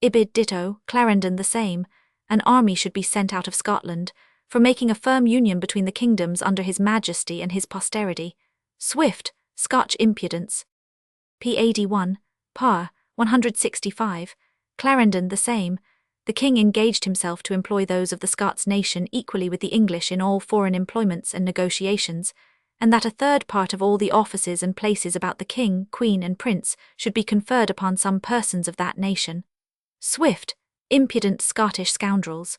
Ibid ditto, Clarendon the same. An army should be sent out of Scotland, for making a firm union between the kingdoms under his majesty and his posterity. Swift, Scotch impudence. P. 1, par. 165, Clarendon the same. The king engaged himself to employ those of the Scots nation equally with the English in all foreign employments and negotiations, and that a third part of all the offices and places about the king, queen, and prince should be conferred upon some persons of that nation. Swift, impudent Scottish scoundrels.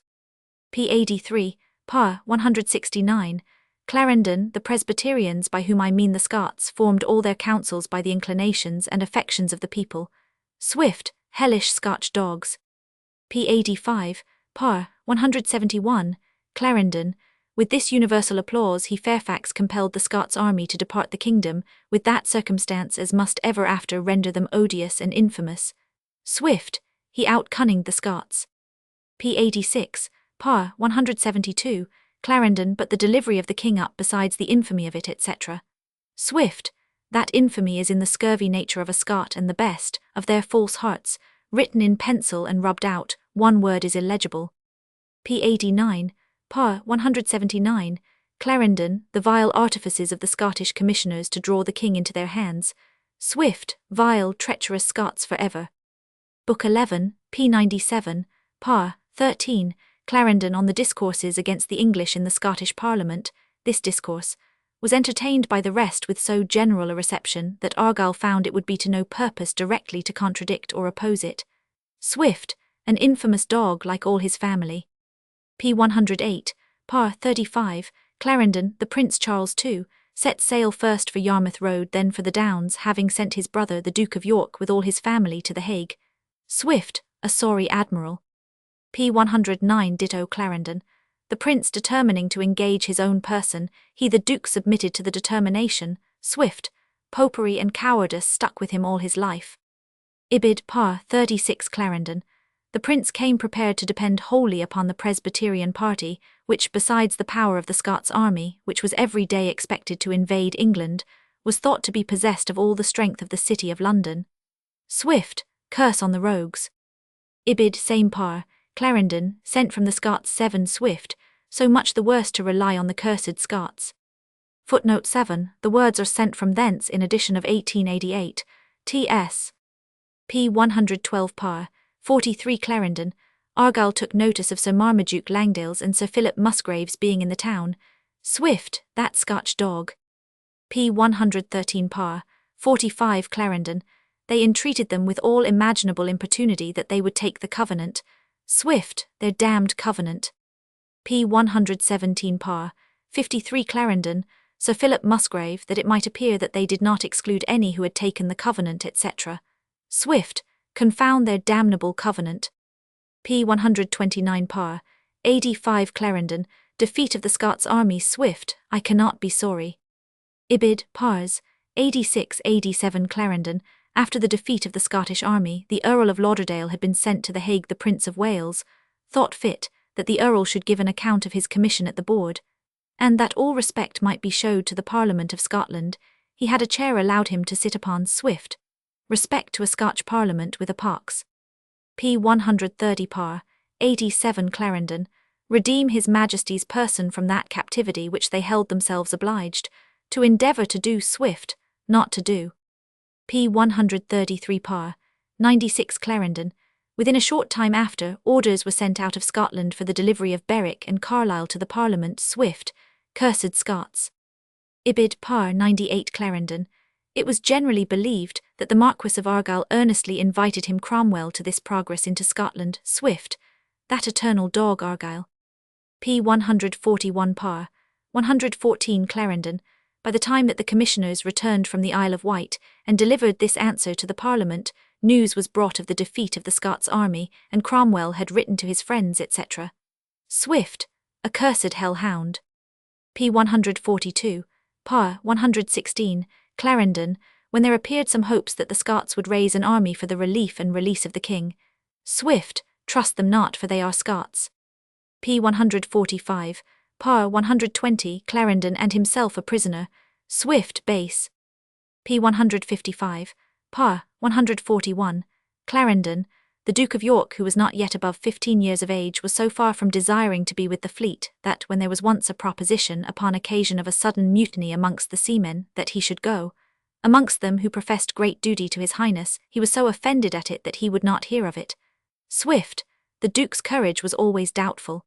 P. 3, par. 169, Clarendon, the Presbyterians, by whom I mean the Scots, formed all their councils by the inclinations and affections of the people. Swift, hellish Scotch dogs. P. 5, par. 171, Clarendon, with this universal applause he Fairfax compelled the Scots army to depart the kingdom, with that circumstance as must ever after render them odious and infamous. Swift, he outcunninged the Scots. P. 6, par. 172, Clarendon, but the delivery of the king up besides the infamy of it, etc. Swift, that infamy is in the scurvy nature of a Scot, and the best of their false hearts, written in pencil and rubbed out, one word is illegible. P. 9, par. 179, Clarendon, the vile artifices of the Scottish commissioners to draw the king into their hands. Swift, vile, treacherous Scots for ever. Book 11, p. 97, par. 13, Clarendon on the discourses against the English in the Scottish Parliament. This discourse was entertained by the rest with so general a reception that Argyll found it would be to no purpose directly to contradict or oppose it. Swift, an infamous dog like all his family. P. 108, par. 35, Clarendon, the Prince Charles II, set sail first for Yarmouth Road, then for the Downs, having sent his brother the Duke of York with all his family to the Hague. Swift, a sorry admiral. P. 109 ditto Clarendon, the prince determining to engage his own person, he the Duke submitted to the determination. Swift, popery and cowardice stuck with him all his life. Ibid par. 36 Clarendon, the prince came prepared to depend wholly upon the Presbyterian party, which besides the power of the Scots army, which was every day expected to invade England, was thought to be possessed of all the strength of the city of London. Swift, curse on the rogues. Ibid same par. Clarendon, sent from the Scots 7 Swift, so much the worse to rely on the cursed Scots. Footnote 7, the words are sent from thence in edition of 1888, T.S. P. 112 par. 43 Clarendon, Argyll took notice of Sir Marmaduke Langdale's and Sir Philip Musgrave's being in the town. Swift, that Scotch dog. P. 113 par. 45 Clarendon, they entreated them with all imaginable importunity that they would take the covenant. Swift, their damned covenant. P. 117 par. 53 Clarendon, Sir Philip Musgrave, that it might appear that they did not exclude any who had taken the covenant, etc. Swift, confound their damnable covenant. P. 129 par. 85 Clarendon, defeat of the Scots army. Swift, I cannot be sorry. Ibid pars. 86-87 Clarendon, after the defeat of the Scottish army, the Earl of Lauderdale had been sent to the Hague. The Prince of Wales thought fit that the Earl should give an account of his commission at the board, and that all respect might be showed to the Parliament of Scotland, he had a chair allowed him to sit upon. Swift, respect to a Scotch Parliament with a pox. P. 130 par. 87 Clarendon, redeem his Majesty's person from that captivity which they held themselves obliged to endeavour to do. Swift, not to do. P. 133 par. 96 Clarendon, within a short time after, orders were sent out of Scotland for the delivery of Berwick and Carlisle to the Parliament. Swift, cursed Scots. Ibid par. 98 Clarendon, it was generally believed that the Marquess of Argyll earnestly invited him Cromwell to this progress into Scotland. Swift, that eternal dog Argyll. P. 141 par. 114 Clarendon, by the time that the commissioners returned from the Isle of Wight and delivered this answer to the Parliament, news was brought of the defeat of the Scots army, and Cromwell had written to his friends, etc. Swift, accursed hell-hound. P. 142, par. 116, Clarendon, when there appeared some hopes that the Scots would raise an army for the relief and release of the king. Swift, trust them not, for they are Scots. P. 145, par. 120, Clarendon and himself a prisoner. Swift, base. P. 155, par. 141, Clarendon, The Duke of York, who was not yet above 15 years of age, was so far from desiring to be with the fleet, that when there was once a proposition upon occasion of a sudden mutiny amongst the seamen, that he should go, amongst them who professed great duty to his Highness, he was so offended at it that he would not hear of it. Swift, the Duke's courage was always doubtful.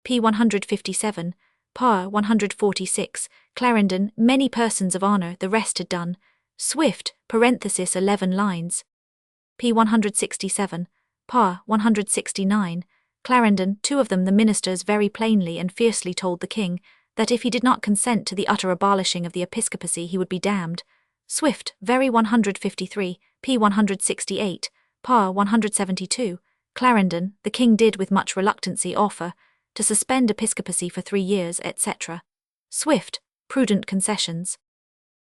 p. 157, par. 146, Clarendon, many persons of honour, the rest had done. Swift, parenthesis 11 lines. p. 167, par. 169, Clarendon, two of them the ministers very plainly and fiercely told the king, that if he did not consent to the utter abolishing of the episcopacy he would be damned. Swift, very 153, p. 168, par. 172, Clarendon, the king did with much reluctancy offer, to suspend episcopacy for 3 years, etc. Swift, prudent concessions.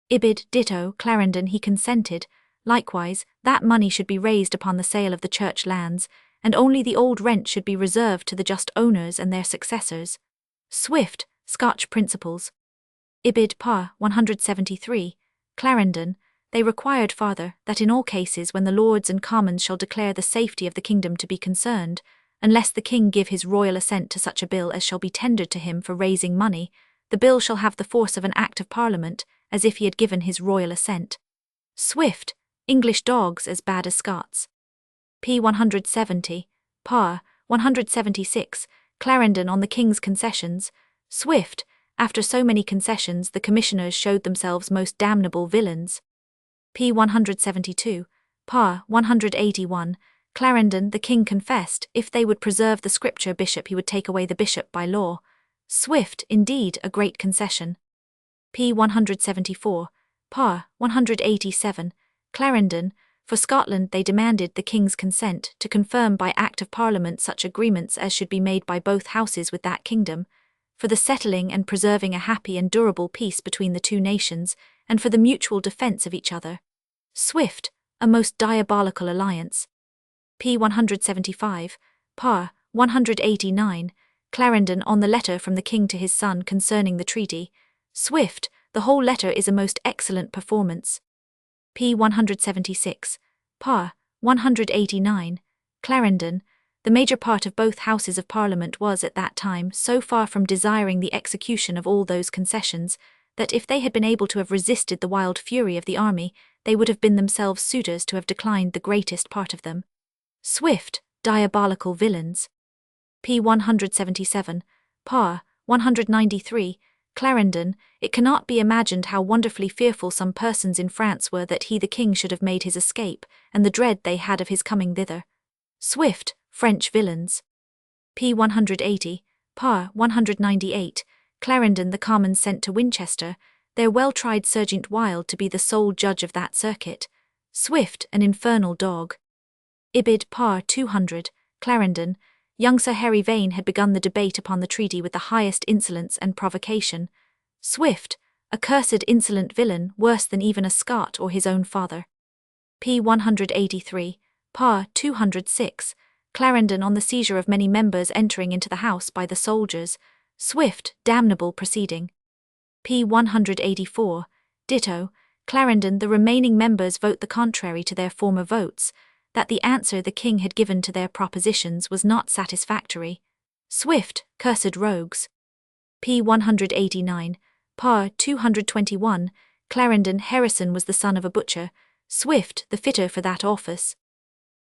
Ibid. Ditto. Clarendon, he consented, likewise, that money should be raised upon the sale of the church lands, and only the old rent should be reserved to the just owners and their successors. Swift, Scotch Principles. Ibid. par. 173, Clarendon, they required farther, that in all cases when the Lords and Commons shall declare the safety of the kingdom to be concerned, unless the king give his royal assent to such a bill as shall be tendered to him for raising money, the bill shall have the force of an Act of Parliament, as if he had given his royal assent. Swift, English dogs as bad as Scots. p. 170, par. 176, Clarendon on the king's concessions. Swift, after so many concessions the commissioners showed themselves most damnable villains. p. 172, par. 181, Clarendon, the king confessed, if they would preserve the scripture bishop he would take away the bishop by law. Swift, indeed, a great concession. p. 174, par. 187, Clarendon, for Scotland they demanded the king's consent to confirm by Act of Parliament such agreements as should be made by both houses with that kingdom, for the settling and preserving a happy and durable peace between the two nations, and for the mutual defence of each other. Swift, a most diabolical alliance. p. 175, par. 189, Clarendon on the letter from the king to his son concerning the treaty. Swift, the whole letter is a most excellent performance. p. 176, par. 189, Clarendon, the major part of both houses of Parliament was at that time so far from desiring the execution of all those concessions, that if they had been able to have resisted the wild fury of the army, they would have been themselves suitors to have declined the greatest part of them. Swift, diabolical villains. p. 177, par. 193, Clarendon, it cannot be imagined how wonderfully fearful some persons in France were that he the king should have made his escape, and the dread they had of his coming thither. Swift, French villains. p. 180, par. 198, Clarendon the Commons sent to Winchester, their well-tried Serjeant Wilde to be the sole judge of that circuit. Swift, an infernal dog. Ibid. par. 200, Clarendon, young Sir Harry Vane had begun the debate upon the treaty with the highest insolence and provocation. Swift, a cursed insolent villain, worse than even a Scot or his own father. p. 183, par. 206, Clarendon on the seizure of many members entering into the House by the soldiers. Swift, damnable proceeding. p. 184, ditto, Clarendon, the remaining members vote the contrary to their former votes, that the answer the king had given to their propositions was not satisfactory. Swift, cursed rogues. p. 189, par. 221, Clarendon, Harrison was the son of a butcher. Swift, the fitter for that office.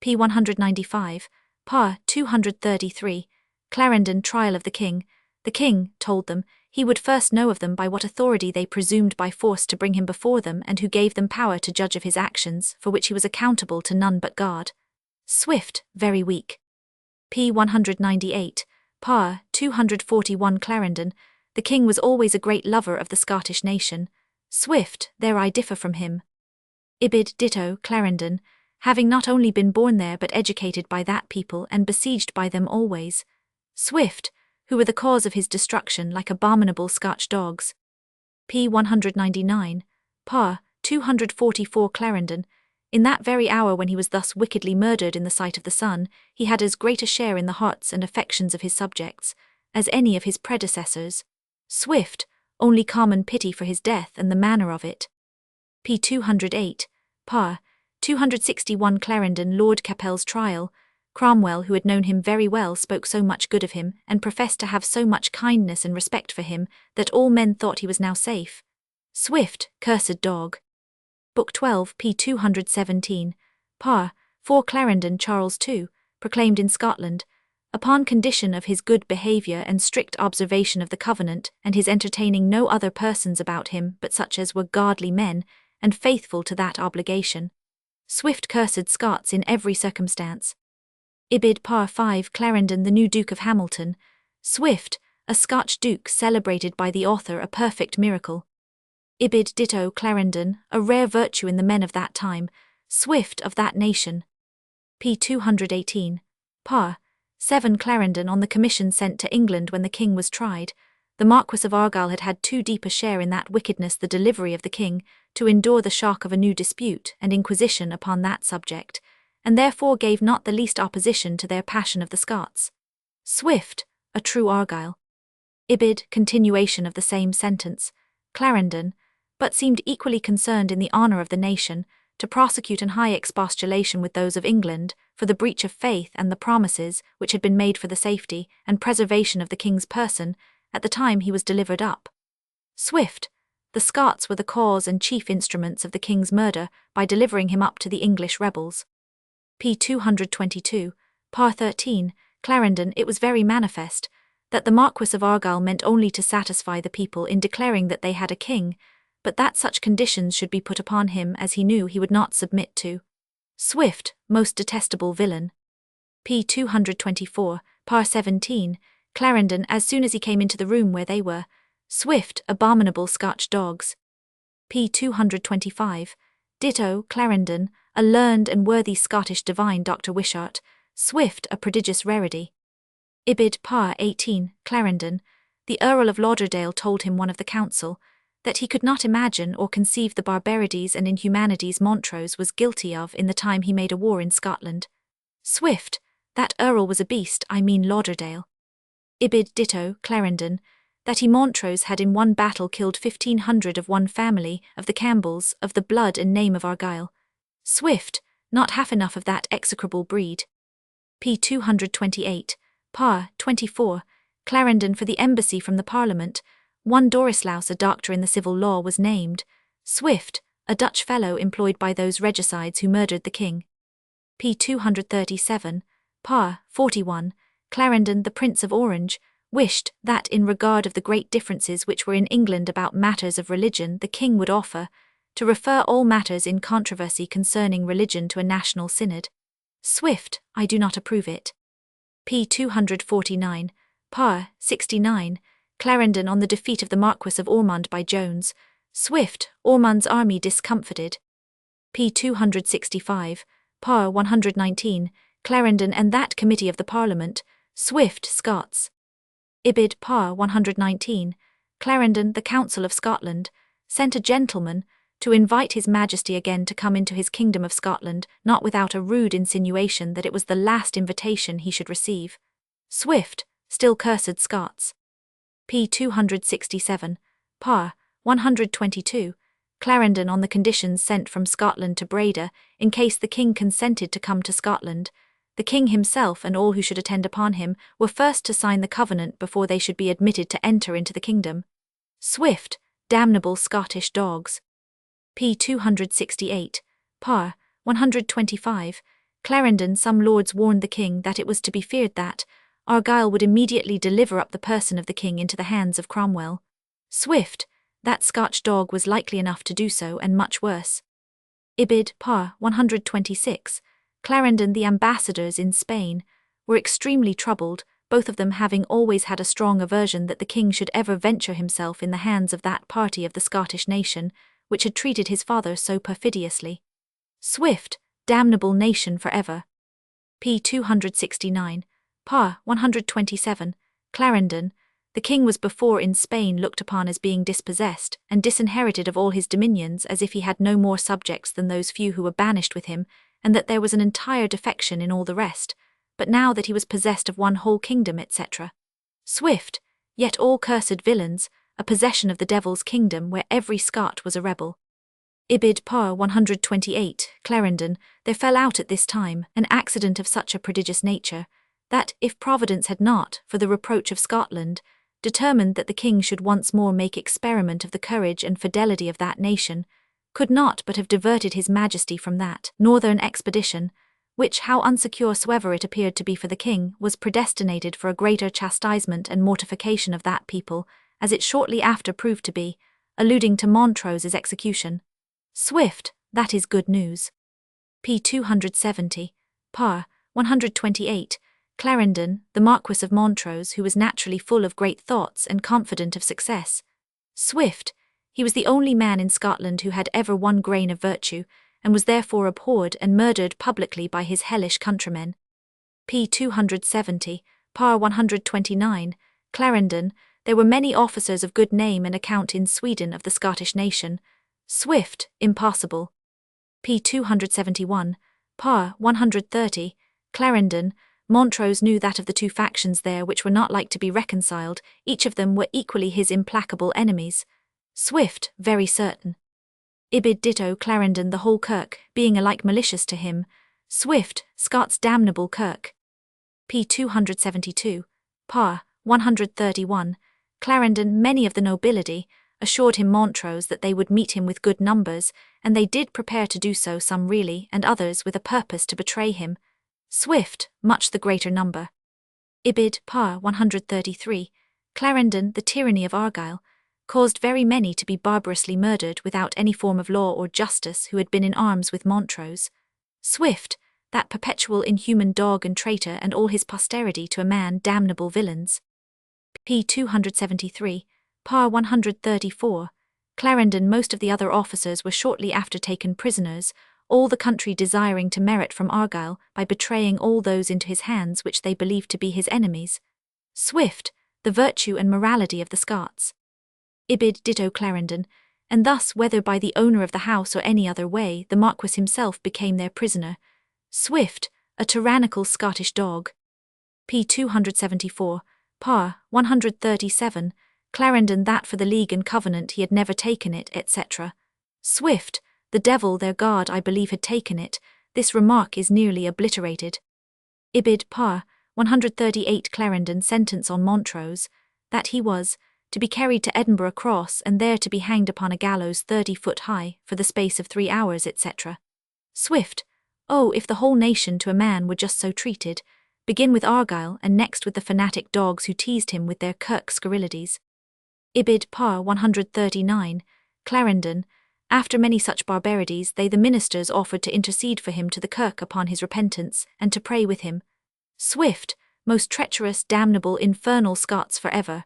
p. 195, par. 233, Clarendon, trial of the king. The king told them he would first know of them by what authority they presumed by force to bring him before them, and who gave them power to judge of his actions, for which he was accountable to none but God. Swift, very weak. p. 198, par. 241, Clarendon, the king was always a great lover of the Scottish nation. Swift, there I differ from him. Ibid. Ditto, Clarendon, having not only been born there but educated by that people and besieged by them always. Swift, who were the cause of his destruction like abominable Scotch dogs. p. 199, par. 244, Clarendon, in that very hour when he was thus wickedly murdered in the sight of the sun, he had as great a share in the hearts and affections of his subjects as any of his predecessors. Swift, only common pity for his death and the manner of it. p. 208, par. 261, Clarendon, Lord Capel's trial. Cromwell, who had known him very well, spoke so much good of him, and professed to have so much kindness and respect for him, that all men thought he was now safe. Swift, cursed dog. Book 12, p. 217, par. 4 Clarendon Charles II, proclaimed in Scotland, upon condition of his good behaviour and strict observation of the covenant, and his entertaining no other persons about him but such as were godly men, and faithful to that obligation. Swift cursed Scots in every circumstance. Ibid par. 5 Clarendon the new Duke of Hamilton. Swift, a Scotch duke celebrated by the author a perfect miracle. Ibid ditto Clarendon, a rare virtue in the men of that time, Swift of that nation. p. 218, par. 7 Clarendon on the commission sent to England when the king was tried. The Marquis of Argyll had had too deep a share in that wickedness, the delivery of the king, to endure the shock of a new dispute and inquisition upon that subject, and therefore gave not the least opposition to their passion of the Scots. Swift, a true Argyll. Ibid continuation of the same sentence, Clarendon, but seemed equally concerned in the honour of the nation, to prosecute an high expostulation with those of England, for the breach of faith and the promises which had been made for the safety and preservation of the king's person, at the time he was delivered up. Swift, the Scots were the cause and chief instruments of the king's murder by delivering him up to the English rebels. p. 222, par. 13, Clarendon. It was very manifest that the Marquis of Argyll meant only to satisfy the people in declaring that they had a king, but that such conditions should be put upon him as he knew he would not submit to. Swift, most detestable villain. p. 224, par. 17, Clarendon. As soon as he came into the room where they were, Swift, abominable Scotch dogs. p. 225, ditto Clarendon, a learned and worthy Scottish divine, Dr. Wishart. Swift, a prodigious rarity. Ibid par. 18 Clarendon. The Earl of Lauderdale told him, one of the council, that he could not imagine or conceive the barbarities and inhumanities Montrose was guilty of in the time he made a war in Scotland. Swift, that Earl was a beast, I mean Lauderdale. Ibid ditto Clarendon, that he Montrose had in one battle killed 1,500 of one family, of the Campbells, of the blood and name of Argyll. Swift, not half enough of that execrable breed. p. 228, par. 24, Clarendon. For the embassy from the Parliament, one Dorislaus, a doctor in the civil law, was named. Swift, a Dutch fellow employed by those regicides who murdered the king. p. 237, par. 41, Clarendon. The Prince of Orange wished that, in regard of the great differences which were in England about matters of religion, the king would offer to refer all matters in controversy concerning religion to a national synod. Swift, I do not approve it. p. 249, par. 69, Clarendon. On the defeat of the Marquis of Ormond by Jones. Swift, Ormond's army discomfited. p. 265, par. 119, Clarendon. And that committee of the Parliament. Swift, Scots. Ibid par. 119, Clarendon. The Council of Scotland sent a gentleman to invite his Majesty again to come into his kingdom of Scotland, not without a rude insinuation that it was the last invitation he should receive. Swift, still cursed Scots. p. 267, par. 122, Clarendon. On the conditions sent from Scotland to Breda, in case the king consented to come to Scotland. The king himself and all who should attend upon him were first to sign the covenant before they should be admitted to enter into the kingdom. Swift, damnable Scottish dogs. p. 268, par. 125, Clarendon. Some lords warned the king that it was to be feared that Argyll would immediately deliver up the person of the king into the hands of Cromwell. Swift, that Scotch dog, was likely enough to do so, and much worse. Ibid par. 126, Clarendon. The ambassadors in Spain were extremely troubled, both of them having always had a strong aversion that the king should ever venture himself in the hands of that party of the Scottish nation, which had treated his father so perfidiously. Swift, damnable nation for ever. p. 269, par. 127, Clarendon. The king was before in Spain looked upon as being dispossessed and disinherited of all his dominions, as if he had no more subjects than those few who were banished with him, and that there was an entire defection in all the rest, but now that he was possessed of one whole kingdom, etc. Swift, yet all cursed villains, a possession of the devil's kingdom where every Scot was a rebel. Ibid par 128, Clarendon, there fell out at this time an accident of such a prodigious nature, that, if Providence had not, for the reproach of Scotland, determined that the king should once more make experiment of the courage and fidelity of that nation, could not but have diverted his majesty from that northern expedition, which, how unsecure soever it appeared to be for the king, was predestinated for a greater chastisement and mortification of that people, as it shortly after proved to be, alluding to Montrose's execution. Swift, that is good news. p. 270, par. 128, Clarendon, the Marquis of Montrose, who was naturally full of great thoughts and confident of success. Swift, he was the only man in Scotland who had ever one grain of virtue, and was therefore abhorred and murdered publicly by his hellish countrymen. p. 270, par. 129, Clarendon, there were many officers of good name and account in Sweden of the Scottish nation. Swift, impossible. p. 271, par. 130, Clarendon, Montrose knew that of the two factions there which were not like to be reconciled, each of them were equally his implacable enemies. Swift, very certain. Ibid ditto Clarendon, the whole kirk, being alike malicious to him. Swift, Scott's damnable kirk. p. 272, par. 131, Clarendon, many of the nobility, assured him Montrose that they would meet him with good numbers, and they did prepare to do so, some really, and others with a purpose to betray him. Swift, much the greater number. Ibid par. 133, Clarendon, the tyranny of Argyle, caused very many to be barbarously murdered without any form of law or justice who had been in arms with Montrose. Swift, that perpetual inhuman dog and traitor, and all his posterity to a man damnable villains. p. 273, par. 134, Clarendon, most of the other officers were shortly after taken prisoners, all the country desiring to merit from Argyle by betraying all those into his hands which they believed to be his enemies. Swift, the virtue and morality of the Scots. Ibid ditto Clarendon, and thus, whether by the owner of the house or any other way, the Marquis himself became their prisoner. Swift, a tyrannical Scottish dog. p. 274, par. 137, Clarendon, that for the League and Covenant he had never taken it, etc. Swift, the devil their God I believe had taken it. This remark is nearly obliterated. Ibid par. 138, Clarendon, sentence on Montrose, that he was to be carried to Edinburgh Cross and there to be hanged upon a gallows 30 foot high for the space of 3 hours, etc. Swift, oh, if the whole nation to a man were just so treated, begin with Argyle and next with the fanatic dogs who teased him with their kirk scurrilities. Ibid par. 139, Clarendon, after many such barbarities they the ministers offered to intercede for him to the kirk upon his repentance, and to pray with him. Swift, most treacherous, damnable, infernal Scots for ever.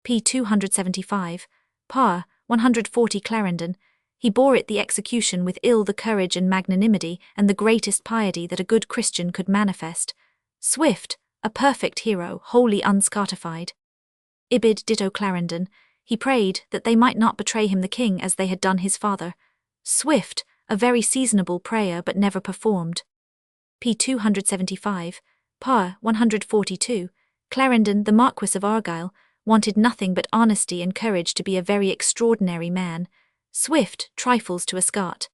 p. 275, par. 140, Clarendon, he bore it the execution with ill the courage and magnanimity and the greatest piety that a good Christian could manifest. Swift, a perfect hero, wholly unscotified. Ibid ditto Clarendon, he prayed that they might not betray him the king as they had done his father. Swift, a very seasonable prayer but never performed. p. 275, par. 142, Clarendon, the Marquis of Argyle, wanted nothing but honesty and courage to be a very extraordinary man. Swift, trifles to a Scot.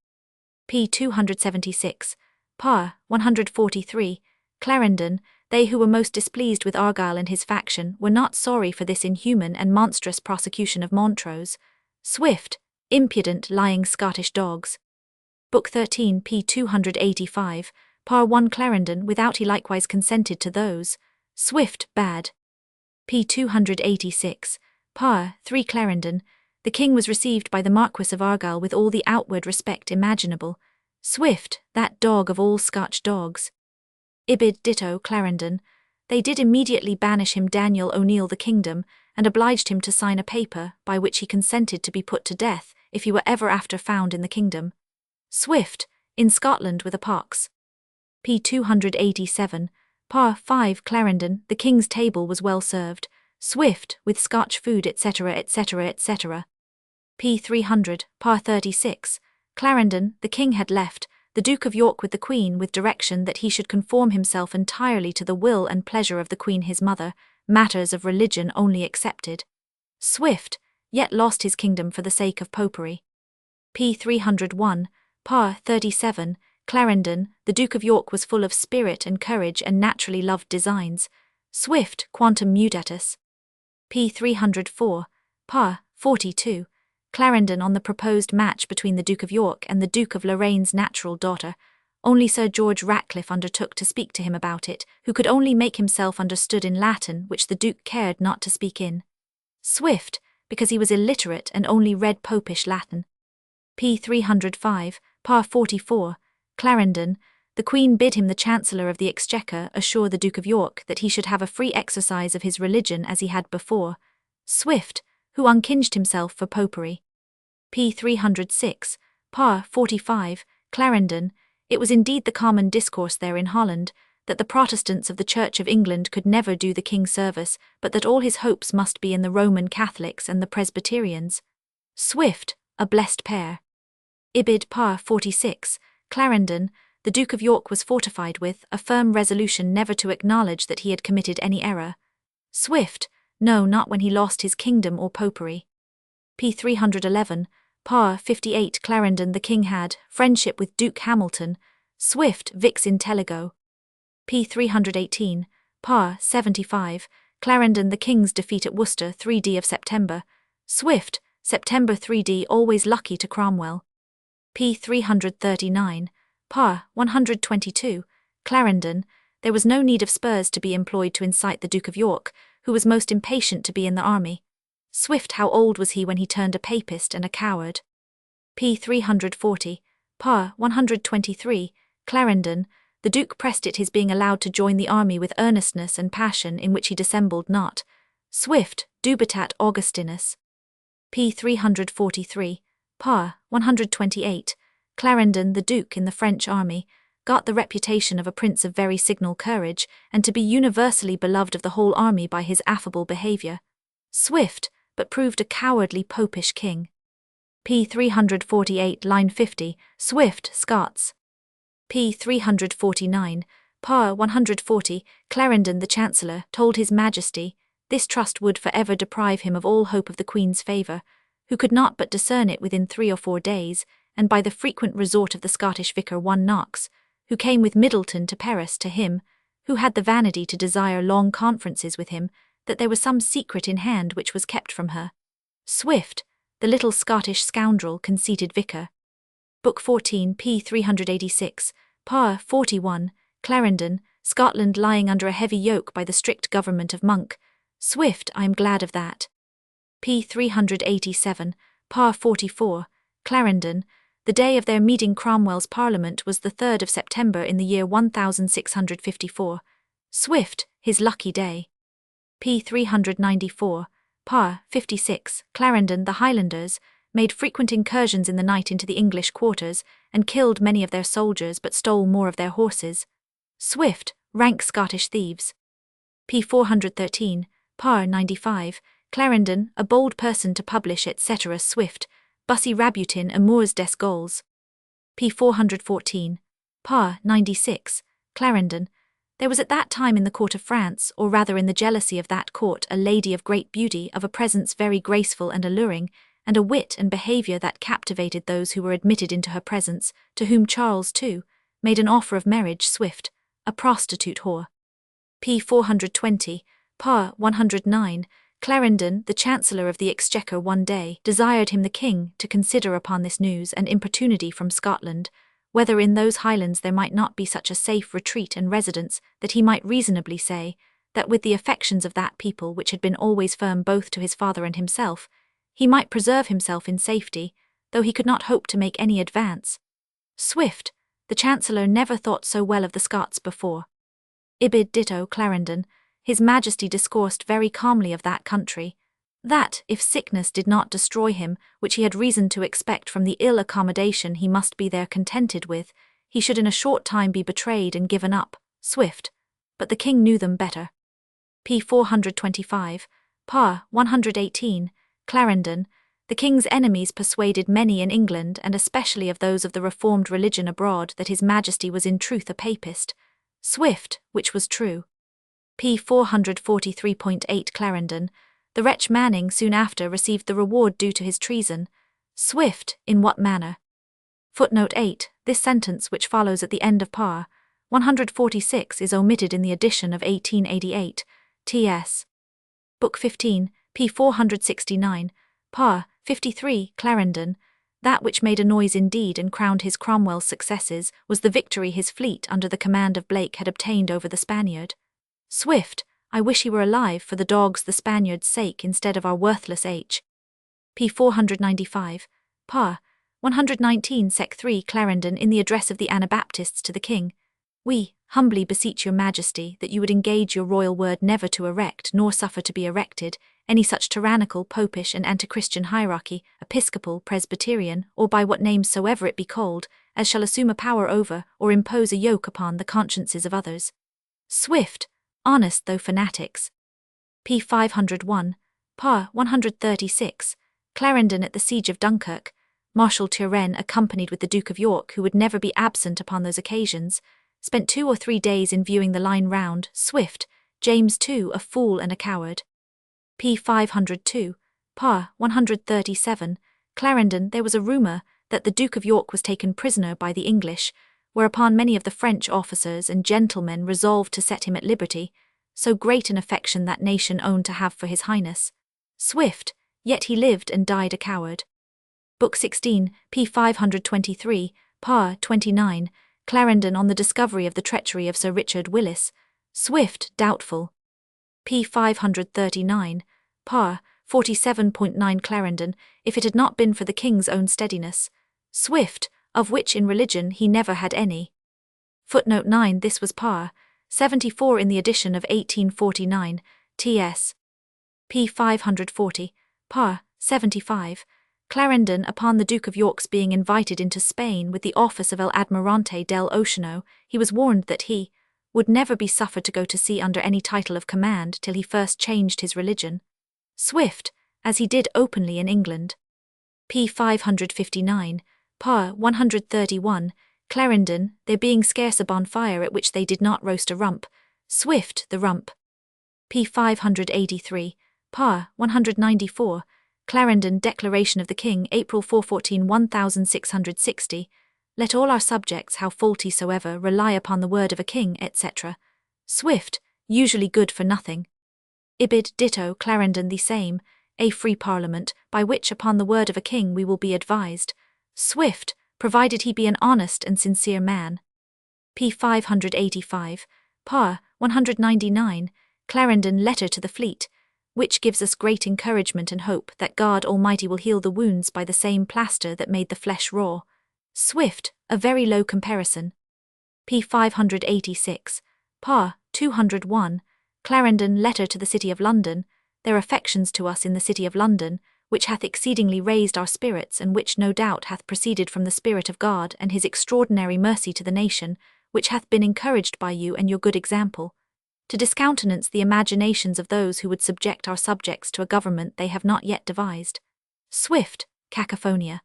p. 276, par. 143, Clarendon, they who were most displeased with Argyle and his faction were not sorry for this inhuman and monstrous prosecution of Montrose. Swift, impudent, lying Scottish dogs. Book 13, p. 285, par. 1, Clarendon, without he likewise consented to those. Swift, bad. p. 286, par. 3, Clarendon, the king was received by the Marquis of Argyle with all the outward respect imaginable. Swift, that dog of all Scotch dogs. Ibid ditto Clarendon, they did immediately banish him Daniel O'Neill the kingdom, and obliged him to sign a paper by which he consented to be put to death if he were ever after found in the kingdom. Swift, in Scotland with a pox. p. 287, par. 5, Clarendon, the king's table was well served. Swift, with Scotch food, etc., etc., etc. p. 300, par. 36, Clarendon, the king had left the Duke of York with the Queen with direction that he should conform himself entirely to the will and pleasure of the Queen his mother, matters of religion only excepted. Swift, yet lost his kingdom for the sake of popery. p. 301, par. 37, Clarendon, the Duke of York was full of spirit and courage and naturally loved designs. Swift, Quantum Mutatus. p. 304, par. 42, Clarendon on the proposed match between the Duke of York and the Duke of Lorraine's natural daughter. Only Sir George Ratcliffe undertook to speak to him about it, who could only make himself understood in Latin, which the Duke cared not to speak in. Swift, because he was illiterate and only read Popish Latin. p. 305, par. 44, Clarendon, the Queen bid him, the Chancellor of the Exchequer, assure the Duke of York that he should have a free exercise of his religion as he had before. Swift, who unkinged himself for popery. p. 306, par. 45, Clarendon, it was indeed the common discourse there in Holland, that the Protestants of the Church of England could never do the king service, but that all his hopes must be in the Roman Catholics and the Presbyterians. Swift, a blessed pair. Ibid, par. 46, Clarendon, the Duke of York was fortified with a firm resolution never to acknowledge that he had committed any error. Swift, no, not when he lost his kingdom or popery. p. 311, par. 58, Clarendon, the king had friendship with Duke Hamilton. Swift, vix intelligo. p. 318, par. 75, Clarendon, the king's defeat at Worcester 3d of September. Swift, September 3d, always lucky to Cromwell. p. 339, par. 122, Clarendon, there was no need of spurs to be employed to incite the Duke of York, who was most impatient to be in the army. Swift, how old was he when he turned a papist and a coward? p. 340, par. 123, Clarendon, the Duke pressed it his being allowed to join the army with earnestness and passion in which he dissembled not. Swift, dubitat Augustinus. p. 343, par. 128, Clarendon, the Duke in the French army, got the reputation of a prince of very signal courage, and to be universally beloved of the whole army by his affable behaviour. Swift, but proved a cowardly popish king. p. 348, line 50, Swift, Scots. p. 349, par. 140, Clarendon, the Chancellor, told his Majesty, this trust would for ever deprive him of all hope of the Queen's favour, who could not but discern it within 3 or 4 days, and by the frequent resort of the Scottish vicar one Knox, who came with Middleton to Paris to him, who had the vanity to desire long conferences with him, that there was some secret in hand which was kept from her. Swift, the little Scottish scoundrel, conceited vicar. Book 14, p. 386, par. 41, Clarendon, Scotland lying under a heavy yoke by the strict government of Monk. Swift, I am glad of that. p. 387, par. 44, Clarendon, the day of their meeting Cromwell's Parliament was the 3rd of September in the year 1654. Swift, his lucky day. p. 394, par. 56, Clarendon, the Highlanders, made frequent incursions in the night into the English quarters, and killed many of their soldiers but stole more of their horses. Swift, rank Scottish thieves. p. 413, par. 95, Clarendon, a bold person to publish etc. Swift, Bussy Rabutin amours des Gauls. p. 414, par. 96, Clarendon, there was at that time in the court of France, or rather in the jealousy of that court, a lady of great beauty, of a presence very graceful and alluring, and a wit and behaviour that captivated those who were admitted into her presence, to whom Charles, too, made an offer of marriage. Swift, a prostitute whore. p. 420, par. 109, Clarendon, the Chancellor of the Exchequer, one day desired him, the king, to consider upon this news and importunity from Scotland, whether in those Highlands there might not be such a safe retreat and residence that he might reasonably say, that with the affections of that people which had been always firm both to his father and himself, he might preserve himself in safety, though he could not hope to make any advance. Swift, the Chancellor, never thought so well of the Scots before. Ibid ditto Clarendon, his Majesty discoursed very calmly of that country, that, if sickness did not destroy him, which he had reason to expect from the ill accommodation he must be there contented with, he should in a short time be betrayed and given up. Swift, but the king knew them better. p. 425, par. 118, Clarendon, the king's enemies persuaded many in England, and especially of those of the reformed religion abroad, that his Majesty was in truth a papist. Swift, which was true. p. 443.8 Clarendon, the wretch Manning soon after received the reward due to his treason. Swift, in what manner? Footnote 8. This sentence, which follows at the end of par. 146, is omitted in the edition of 1888, T.S. Book 15, p. 469, par. 53, Clarendon. That which made a noise indeed and crowned his Cromwell's successes was the victory his fleet under the command of Blake had obtained over the Spaniard. Swift, I wish he were alive for the dog's the Spaniard's sake instead of our worthless H. p. 495, par. 119 sec. 3 Clarendon in the address of the Anabaptists to the king. We humbly beseech your majesty that you would engage your royal word never to erect nor suffer to be erected any such tyrannical, popish and antichristian hierarchy, episcopal, presbyterian, or by what name soever it be called, as shall assume a power over or impose a yoke upon the consciences of others. Swift, honest though fanatics. p. 501, par. 136, Clarendon at the siege of Dunkirk. Marshal Turenne, accompanied with the Duke of York, who would never be absent upon those occasions, spent 2 or 3 days in viewing the line round. Swift, James II, a fool and a coward. p. 502, par. 137, Clarendon. There was a rumour that the Duke of York was taken prisoner by the English, whereupon many of the French officers and gentlemen resolved to set him at liberty, so great an affection that nation owned to have for his highness. Swift, yet he lived and died a coward. Book 16, p. 523, par. 29, Clarendon on the discovery of the treachery of Sir Richard Willis. Swift, doubtful. p. 539, par. 47.9 Clarendon, if it had not been for the king's own steadiness. Swift, of which in religion he never had any. Footnote 9. This was par. 74 in the edition of 1849, T.S. p. 540, par. 75. Clarendon, upon the Duke of York's being invited into Spain with the office of El Admirante del Oceano, he was warned that he would never be suffered to go to sea under any title of command till he first changed his religion. Swift, as he did openly in England. p. 559, par. 131, Clarendon, there being scarce a bonfire at which they did not roast a rump. Swift, the rump. p. 583, par. 194, Clarendon, Declaration of the King, April 414 1660, let all our subjects, how faulty soever, rely upon the word of a king, etc. Swift, usually good for nothing. Ibid. Ditto. Clarendon the same, a free parliament, by which upon the word of a king we will be advised. Swift, provided he be an honest and sincere man. p. 585, par. 199, Clarendon, Letter to the Fleet, which gives us great encouragement and hope that God Almighty will heal the wounds by the same plaster that made the flesh raw. Swift, a very low comparison. p. 586, par. 201, Clarendon, Letter to the City of London, their affections to us in the City of London, which hath exceedingly raised our spirits, and which no doubt hath proceeded from the Spirit of God and his extraordinary mercy to the nation, which hath been encouraged by you and your good example, to discountenance the imaginations of those who would subject our subjects to a government they have not yet devised. Swift, Cacophonia.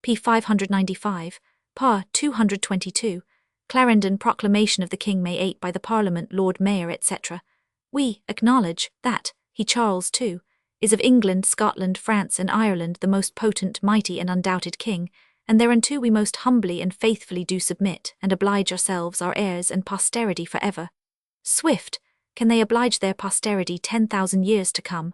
p. 595, par. 222, Clarendon, Proclamation of the King May 8 by the Parliament, Lord Mayor, etc. We acknowledge that he, Charles II, is of England, Scotland, France, and Ireland the most potent, mighty, and undoubted king, and thereunto we most humbly and faithfully do submit, and oblige ourselves, our heirs, and posterity for ever. Swift, can they oblige their posterity 10,000 years to come?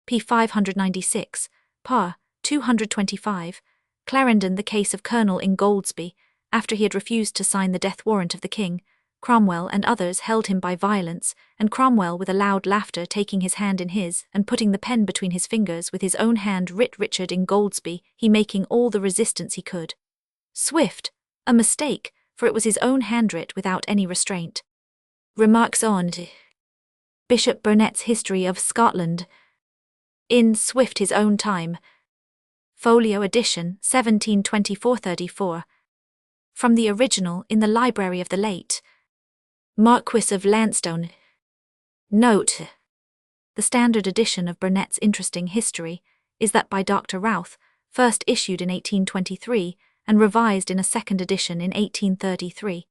p. 596, par. 225, Clarendon, the case of Colonel Ingoldsby, after he had refused to sign the death warrant of the king. Cromwell and others held him by violence, and Cromwell with a loud laughter taking his hand in his, and putting the pen between his fingers, with his own hand writ Richard Ingoldsby, he making all the resistance he could. Swift, a mistake, for it was his own handwrit without any restraint. Remarks on Bishop Burnet's History of Scotland. In Swift his own time. Folio edition, 1724-34. From the original in the library of the late Marquis of Lansdowne. Note: the standard edition of Burnet's interesting history is that by Dr. Routh, first issued in 1823 and revised in a second edition in 1833.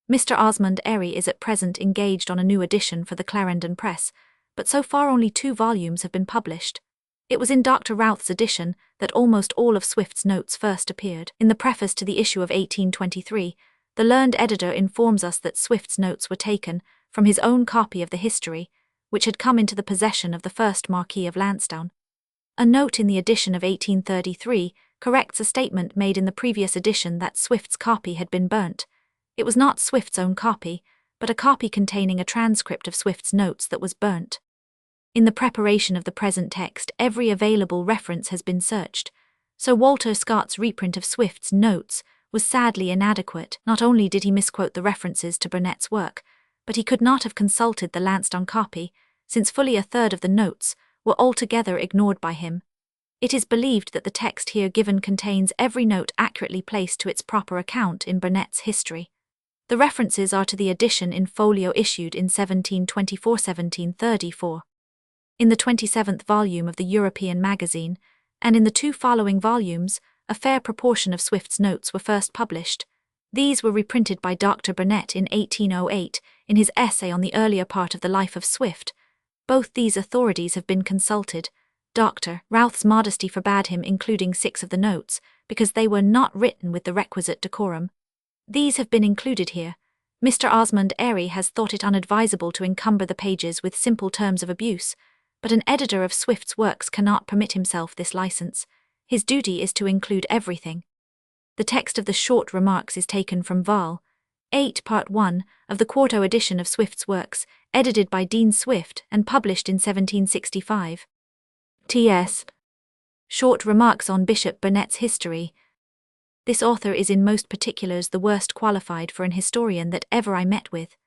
Mr. Osmond Airy is at present engaged on a new edition for the Clarendon Press, but so far only 2 volumes have been published. It was in Dr. Routh's edition that almost all of Swift's notes first appeared. In the preface to the issue of 1823, the learned editor informs us that Swift's notes were taken from his own copy of the history, which had come into the possession of the first Marquis of Lansdowne. A note in the edition of 1833 corrects a statement made in the previous edition that Swift's copy had been burnt. It was not Swift's own copy, but a copy containing a transcript of Swift's notes that was burnt. In the preparation of the present text, every available reference has been searched. Sir Walter Scott's reprint of Swift's notes was sadly inadequate. Not only did he misquote the references to Burnet's work, but he could not have consulted the Lansdowne copy, since fully a third of the notes were altogether ignored by him. It is believed that the text here given contains every note accurately placed to its proper account in Burnet's history. The references are to the edition in folio issued in 1724-1734. In the 27th volume of the European magazine, and in the two following volumes, a fair proportion of Swift's notes were first published. These were reprinted by Dr. Burnet in 1808 in his essay on the earlier part of the life of Swift. Both these authorities have been consulted. Dr. Routh's modesty forbade him including 6 of the notes, because they were not written with the requisite decorum. These have been included here. Mr. Osmond Airy has thought it unadvisable to encumber the pages with simple terms of abuse, but an editor of Swift's works cannot permit himself this license. His duty is to include everything. The text of the short remarks is taken from Vol. 8, Part 1 of the quarto edition of Swift's works, edited by Dean Swift and published in 1765. T.S. Short Remarks on Bishop Burnet's History. This author is in most particulars the worst qualified for an historian that ever I met with.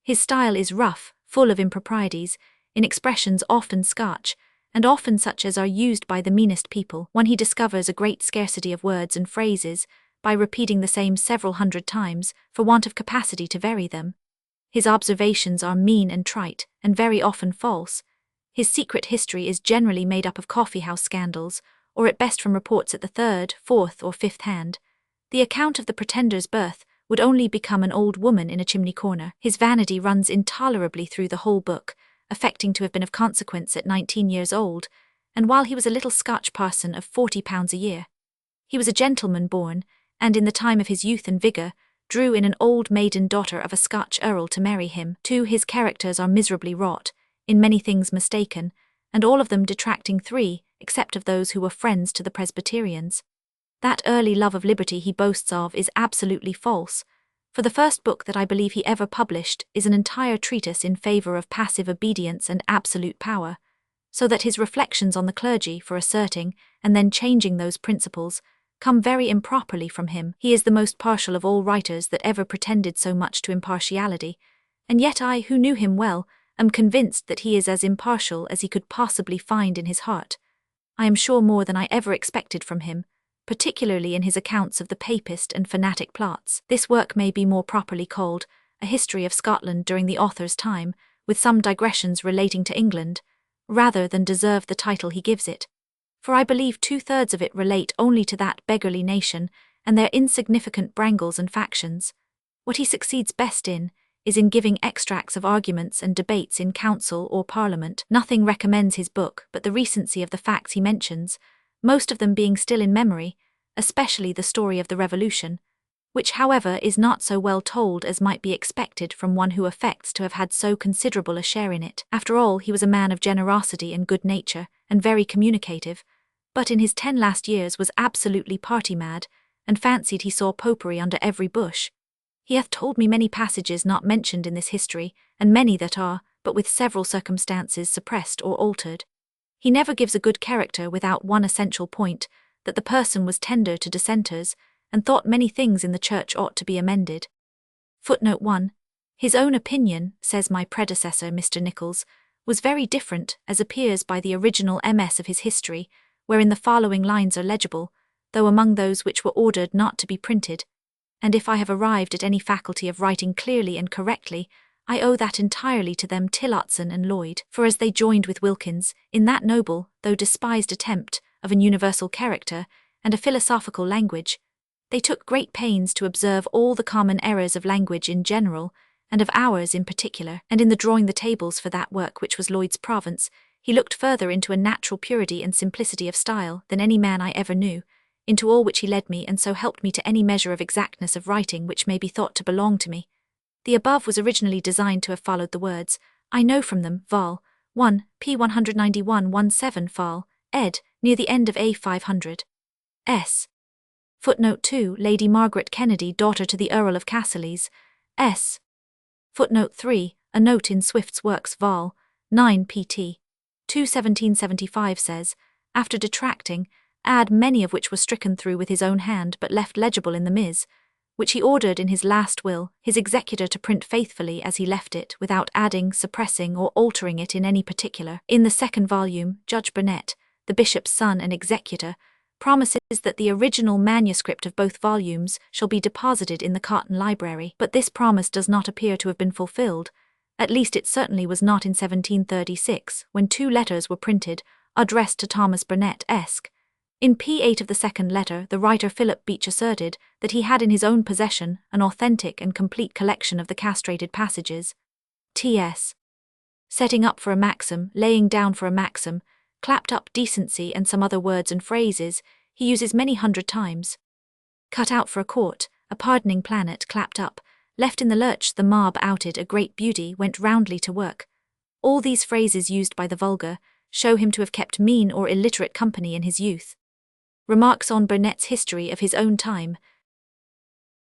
His style is rough, full of improprieties, in expressions often Scotch, and often such as are used by the meanest people. When he discovers a great scarcity of words and phrases, by repeating the same several hundred times, for want of capacity to vary them. His observations are mean and trite, and very often false. His secret history is generally made up of coffee-house scandals, or at best from reports at the third, fourth, or fifth hand. The account of the pretender's birth would only become an old woman in a chimney corner. His vanity runs intolerably through the whole book, affecting to have been of consequence at 19 years old, and while he was a little Scotch parson of £40 a year. He was a gentleman born, and in the time of his youth and vigour, drew in an old maiden daughter of a Scotch earl to marry him. Too, his characters are miserably wrought, in many things mistaken, and all of them detracting 3, except of those who were friends to the Presbyterians. That early love of liberty he boasts of is absolutely false, for the first book that I believe he ever published is an entire treatise in favour of passive obedience and absolute power, so that his reflections on the clergy for asserting and then changing those principles come very improperly from him. He is the most partial of all writers that ever pretended so much to impartiality, and yet I, who knew him well, am convinced that he is as impartial as he could possibly find in his heart. I am sure more than I ever expected from him, particularly in his accounts of the papist and fanatic plots. This work may be more properly called A History of Scotland during the author's time, with some digressions relating to England, rather than deserve the title he gives it. For I believe 2/3 of it relate only to that beggarly nation and their insignificant brangles and factions. What he succeeds best in is in giving extracts of arguments and debates in council or parliament. Nothing recommends his book but the recency of the facts he mentions, most of them being still in memory, especially the story of the Revolution, which however is not so well told as might be expected from one who affects to have had so considerable a share in it. After all, he was a man of generosity and good nature, and very communicative, but in his 10 last years was absolutely party-mad, and fancied he saw popery under every bush. He hath told me many passages not mentioned in this history, and many that are, but with several circumstances suppressed or altered. He never gives a good character without one essential point, that the person was tender to dissenters, and thought many things in the church ought to be amended. Footnote 1. His own opinion, says my predecessor Mr. Nichols, was very different, as appears by the original MS of his history, wherein the following lines are legible, though among those which were ordered not to be printed, and if I have arrived at any faculty of writing clearly and correctly, I owe that entirely to them Tillotson and Lloyd, for as they joined with Wilkins, in that noble, though despised attempt, of an universal character, and a philosophical language, they took great pains to observe all the common errors of language in general, and of ours in particular, and in the drawing the tables for that work which was Lloyd's province, He looked further into a natural purity and simplicity of style than any man I ever knew, into all which he led me and so helped me to any measure of exactness of writing which may be thought to belong to me. The above was originally designed to have followed the words, I know from them, vol. 1, p. 191-17 fol. ed. near the end of A 500. S. Footnote 2. Lady Margaret Kennedy, daughter to the Earl of Cassilies. S. Footnote 3. A note in Swift's works vol. 9 pt. 2 1775 says, after detracting, add many of which were stricken through with his own hand but left legible in the Ms., which he ordered in his last will his executor to print faithfully as he left it, without adding, suppressing, or altering it in any particular. In the second volume, Judge Burnet, the bishop's son and executor, promises that the original manuscript of both volumes shall be deposited in the Carton Library, but this promise does not appear to have been fulfilled. At least it certainly was not in 1736, when 2 letters were printed, addressed to Thomas Burnet Esq. In p8 of the second letter, the writer Philip Beach asserted that he had in his own possession an authentic and complete collection of the castrated passages. T.S. Setting up for a maxim, laying down for a maxim, clapped up decency and some other words and phrases, he uses many 100 times. Cut out for a court, a pardoning planet clapped up, left in the lurch the mob outed a great beauty went roundly to work. All these phrases used by the vulgar show him to have kept mean or illiterate company in his youth. Remarks on Burnet's history of his own time,